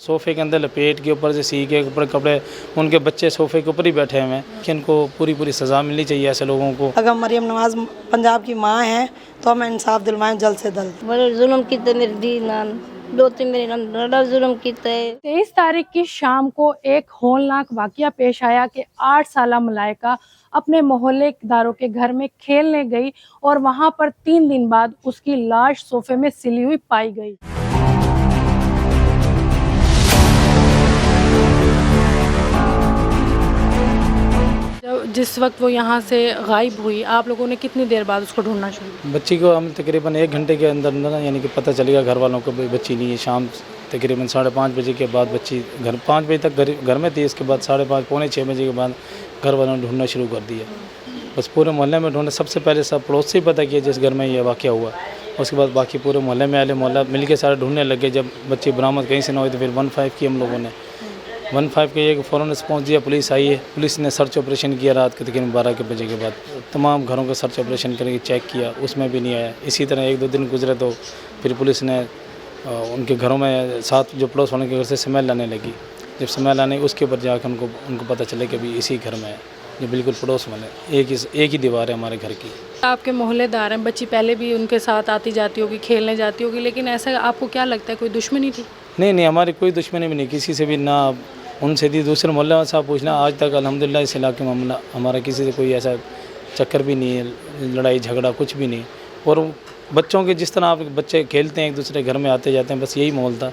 सोफे के अंदर लपेट के ऊपर से सी के ऊपर कपड़े, उनके बच्चे सोफे के ऊपर ही बैठे हुए हैं कि इनको पूरी सज़ा मिलनी चाहिए ऐसे लोगों को। अगर मरियम नवाज़ पंजाब की माँ हैं तो हमें इंसाफ दिलवाएं जल्द से जल्द। बड़े जुल्म कीते मेरे दी नाल दोती मेरे नाल बड़ा जुल्म कीता है। 23 तारीख की शाम को एक होलनाक वाकया पेश आया कि 8 साला मलाइका अपने मोहल्लेदारों के घर में खेलने गई और वहां पर 3 दिन बाद उसकी लाश सोफे में सिली हुई पाई गई। जिस वक्त वो यहाँ से गायब हुई, आप लोगों ने कितनी देर बाद उसको ढूंढना शुरू किया? बच्ची को हम तकरीबन 1 घंटे के अंदर अंदर यानी कि पता चलेगा घर वालों को बच्ची नहीं है। शाम तकरीबन 5:30 बजे के बाद बच्ची 5 बजे तक घर में थी। इसके बाद 5:30 पौने 6 बजे के बाद घर वालों ने ढूंढना शुरू कर दिया। बस पूरे मोहल्ले में ढूंढना, सबसे पहले सब पड़ोस से ही पता किया जिस घर में ये वाक़या हुआ। उसके बाद बाकी पूरे मोहल्ले में मोहल्ला मिल के सारे ढूंढने लगे। जब बच्ची बरामद कहीं से ना हुई तो फिर 15 की हम लोगों ने 15 के एक फ़ौरन रिस्पॉन्स दिया। पुलिस आई है, पुलिस ने सर्च ऑपरेशन किया रात के तकरीबन 12 बजे के बाद। तमाम घरों का सर्च ऑपरेशन करके चेक किया, उसमें भी नहीं आया। इसी तरह 1-2 दिन गुजरे तो फिर पुलिस ने उनके घरों में साथ जो पड़ोस वालों के घर से स्मेल आने लगी। जब स्मेल आने उसके ऊपर जाकर उनको पता चला कि अभी इसी घर में है, जो बिल्कुल पड़ोस वाले एक ही दीवार है हमारे घर की। आपके मोहल्लेदार हैं, बच्ची पहले भी उनके साथ आती जाती होगी, खेलने जाती होगी, लेकिन ऐसा आपको क्या लगता है कोई दुश्मनी थी? नहीं, हमारी कोई दुश्मनी भी नहीं, किसी से भी ना उनसे थी। दूसरे मोहल्ले वाले साहब पूछना, आज तक अल्हम्दुलिल्लाह इस इलाके में हमारा किसी से कोई ऐसा चक्कर भी नहीं है, लड़ाई झगड़ा कुछ भी नहीं। और बच्चों के जिस तरह आप बच्चे खेलते हैं एक दूसरे घर में आते जाते हैं, बस यही माहौल था।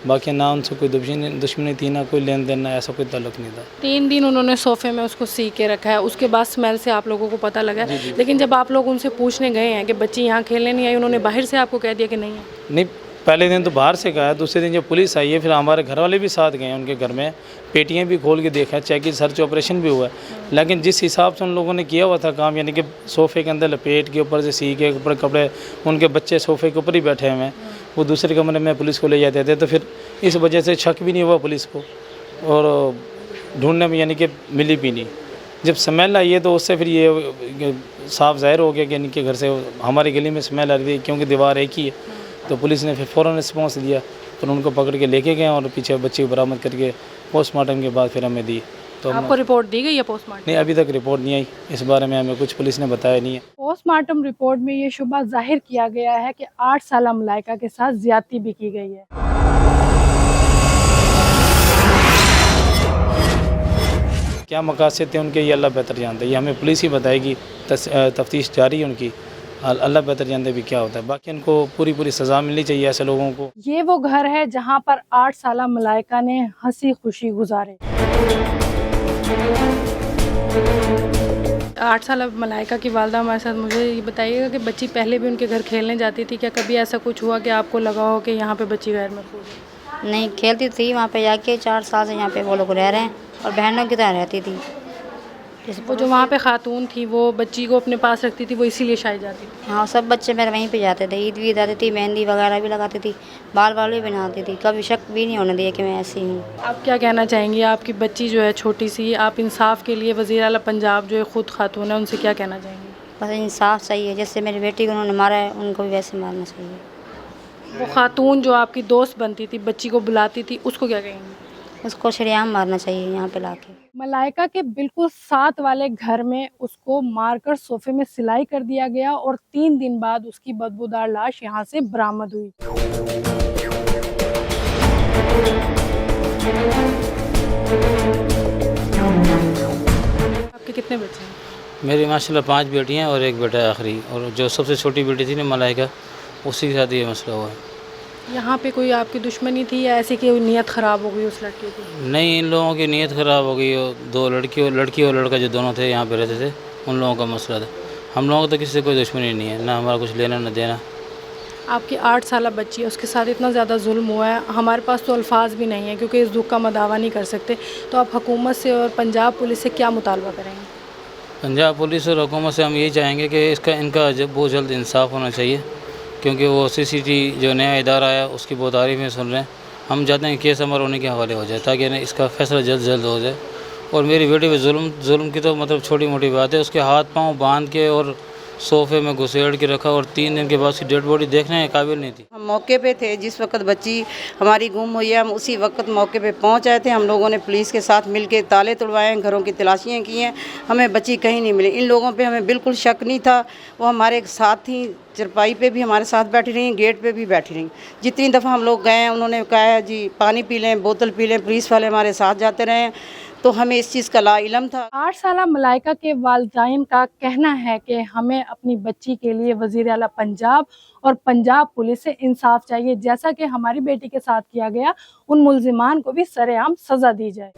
बाकी ना उनसे कोई दुश्मनी थी, ना कोई लेन देन, ना ऐसा कोई ताल्लुक नहीं था। 3 दिन उन्होंने सोफे में उसको सी के रखा है, उसके बाद स्मेल से आप लोगों को पता लगा। लेकिन जब आप लोग उनसे पूछने गए हैं कि बच्ची यहाँ खेलने नहीं आई, उन्होंने बाहर से आपको कह दिया कि नहीं है? नहीं, पहले दिन तो बाहर से कहा, दूसरे दिन जब पुलिस आई है फिर हमारे घर वाले भी साथ गए हैं उनके घर में, पेटियां भी खोल के देखा, चेक की, सर्च ऑपरेशन भी हुआ। लेकिन जिस हिसाब से उन लोगों ने किया हुआ था काम, यानी कि सोफ़े के अंदर लपेट के ऊपर से सी के ऊपर कपड़े, उनके बच्चे सोफ़े के ऊपर ही बैठे हुए हैं, वो दूसरे कमरे में पुलिस को ले जाते थे। तो फिर इस वजह से शक भी नहीं हुआ पुलिस को और ढूंढने में यानी कि मिली भी नहीं। जब स्मेल आई है तो उससे फिर ये साफ ज़ाहिर हो गया कि इनके घर से हमारी गली में स्मेल आ रही थी, क्योंकि दीवार एक ही है। तो पुलिस ने फिर फ़ौरन रिस्पॉन्स दिया, फिर उनको पकड़ के लेके गए और पीछे बच्ची को बरामद करके पोस्टमार्टम के बाद फिर हमें दी। तो आपको रिपोर्ट दी गई है पोस्टमार्टम? नहीं, अभी तक रिपोर्ट नहीं आई, इस बारे में हमें कुछ पुलिस ने बताया नहीं है। पोस्टमार्टम रिपोर्ट में ये शुबा जाहिर किया गया है कि 8 साला मलाइका के साथ ज्यादती भी की गई है। क्या मकासद थे उनके, ये अल्लाह बेहतर जानता है, ये हमें पुलिस ही बताएगी। तफ्तीश जारी है उनकी, अल्लाह बेहतर जानते भी क्या होता है। बाकी इनको पूरी सज़ा मिलनी चाहिए ऐसे लोगों को। ये वो घर है जहाँ पर 8 साला मलाइका ने हंसी खुशी गुजारे। 8 साला मलाइका की वालदा हमारे साथ, मुझे ये बताइएगा कि बच्ची पहले भी उनके घर खेलने जाती थी क्या? कभी ऐसा कुछ हुआ कि आपको लगा हो कि यहाँ पे बच्ची गैर महफूज है? नहीं, खेलती थी वहाँ पे जाके। 4 साल से यहाँ पे वो लोग रह रहे हैं और बहनों की तरह रहती थी। वो जो वहाँ पे खातून थी वो बच्ची को अपने पास रखती थी, वो इसीलिए शायद जाती थी? हाँ, सब बच्चे मेरे वहीं पे जाते थे, ईद भी आती थी, मेहंदी वगैरह भी लगाती थी, बाल भी बनाती थी, कभी शक भी नहीं होने दिया कि मैं ऐसी हूँ। आप क्या कहना चाहेंगी? आपकी बच्ची जो है छोटी सी, आप इंसाफ के लिए वज़ीर आला पंजाब जो है ख़ुद खातून है, उनसे क्या कहना चाहेंगी? बस इंसाफ चाहिए, जैसे मेरी बेटी को उन्होंने मारा है उनको भी वैसे मारना चाहिए। वो खातून जो आपकी दोस्त बनती थी, बच्ची को बुलाती थी, उसको क्या कहेंगी? उसको शरेआम मारना चाहिए यहाँ पे लाके। मलाइका के बिल्कुल साथ वाले घर में उसको मारकर सोफे में सिलाई कर दिया गया और 3 दिन बाद उसकी बदबूदार लाश यहाँ से बरामद हुई। आपके कितने बच्चे हैं? मेरी माशाल्लाह 5 बेटियां और 1 बेटा आखिरी, और जो सबसे छोटी बेटी थी ना मलाइका, उसी के साथ ये मसला हुआ है। यहाँ पे कोई आपकी दुश्मनी थी या ऐसी कि नीयत ख़राब हो गई उस लड़के की? नहीं, इन लोगों की नीयत ख़राब हो गई। 2 लड़की और लड़का जो दोनों थे यहाँ पे रहते थे, उन लोगों का मसला था। हम लोगों को तो किसी से कोई दुश्मनी नहीं है, ना हमारा कुछ लेना ना देना। आपकी 8 साला बच्ची है, उसके साथ इतना ज़्यादा जुल्म हुआ है, हमारे पास तो अल्फाज भी नहीं है क्योंकि इस दुख का मदावा नहीं कर सकते। तो आप हुकूमत से और पंजाब पुलिस से क्या मुतालबा करेंगे? पंजाब पुलिस और हुकूमत से हम यही चाहेंगे कि इनका बहुत जल्द इंसाफ होना चाहिए, क्योंकि वो CCT जो नया इदारा आया उसकी बहुत तारीफ़ें सुन रहे हैं। हम चाहते हैं केस अमर होने के हवाले हो जाए ताकि इसका फैसला जल्द हो जाए। और मेरी बेटी पे जुल्म की तो मतलब छोटी मोटी बात है, उसके हाथ पाँव बांध के और सोफे में घुसेड़ के रखा और 3 दिन के बाद उसकी डेड बॉडी देखने के काबिल नहीं थी। हम मौके पे थे जिस वक्त बच्ची हमारी गुम हुई है, हम उसी वक्त मौके पे पहुंच आए थे। हम लोगों ने पुलिस के साथ मिलके ताले तोड़वाए हैं, घरों की तलाशियां की हैं, हमें बच्ची कहीं नहीं मिली। इन लोगों पे हमें बिल्कुल शक नहीं था, वो हमारे साथ ही चरपाई पे भी हमारे साथ बैठी रही, गेट पे भी बैठी रही। जितनी दफ़ा हम लोग गए हैं उन्होंने कहा है जी पानी पी लें, बोतल पी लें, पुलिस वाले हमारे साथ जाते रहे, तो हमें इस चीज़ का ला इल्म था। 8 साला मलाइका के वालिदैन का कहना है कि हमें अपनी बच्ची के लिए वज़ीर आला पंजाब और पंजाब पुलिस से इंसाफ चाहिए, जैसा कि हमारी बेटी के साथ किया गया। उन मुल्जिमान को भी सरेआम सज़ा दी जाए।